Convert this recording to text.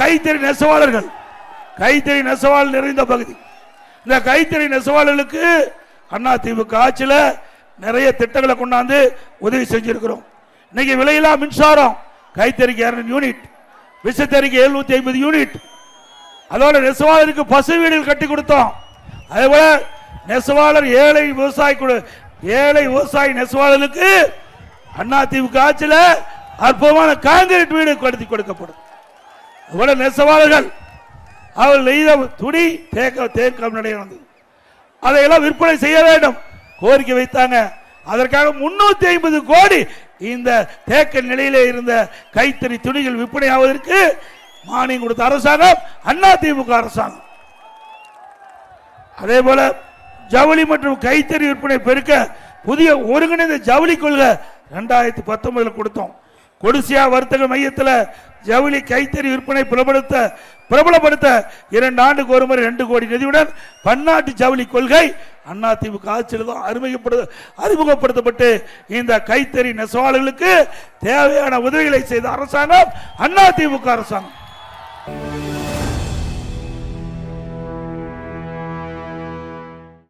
கைத்தறி நெசவாளர்கள், கைத்தறி நெசவாளர் நிறைந்த பகுதி. இந்த கைத்தறி நெசவாளர்களுக்கு அதிமுக ஆட்சியில் நிறைய திட்டங்களை கொண்டாந்து உதவி செஞ்சிருக்கிறோம். இன்னைக்கு விலையில்லா மின்சாரம் கைத்தறிக்கு 200 யூனிட், விசைத்தறிக்கு 750 யூனிட், அதோட நெசவாளருக்கு பசு வீடுகள் கட்டி கொடுத்தோம். அதே போல நெசவாளர் ஏழை விவசாயி நெசவாளர்களுக்கு அதிமுக ஆட்சியில் அற்புதமான கான்கிரீட் வீடு கட்டி கொடுக்கப்படும். அதுபோல நெசவாளர்கள் அவர்கள் நெய்த துணி தேக்கம் நடந்தது, அதையெல்லாம் விற்பனை செய்ய வேண்டும் கோரிக்கை வைத்தாங்க. அதற்காக 350 கோடி இந்த தேக்க நிலையிலே இருந்த கைத்தறி துணிகள் விற்பனை ஆவதற்கு மானியம் கொடுத்த அரசாங்கம் அதிமுக அரசாங்கம். அதே போல ஜவுளி மற்றும் கைத்தறி விற்பனை பெருக்க புதிய ஒருங்கிணைந்த ஜவுளி கொள்கை 2019 கொடுத்தோம். கொடிசியா வர்த்தக மையத்தில் ஜவுளி கைத்தறி விற்பனை பிரபலப்படுத்த 2 ஆண்டுக்கு ஒரு முறை 2 கோடி நிதியுடன் பன்னாட்டு ஜவுளி கொள்கை அதிமுக ஆட்சியில் தான் அறிமுகப்படுத்தப்பட்டு இந்த கைத்தறி நெசவாளர்களுக்கு தேவையான உதவிகளை செய்த அரசாங்கம் அதிமுக அரசாங்கம்.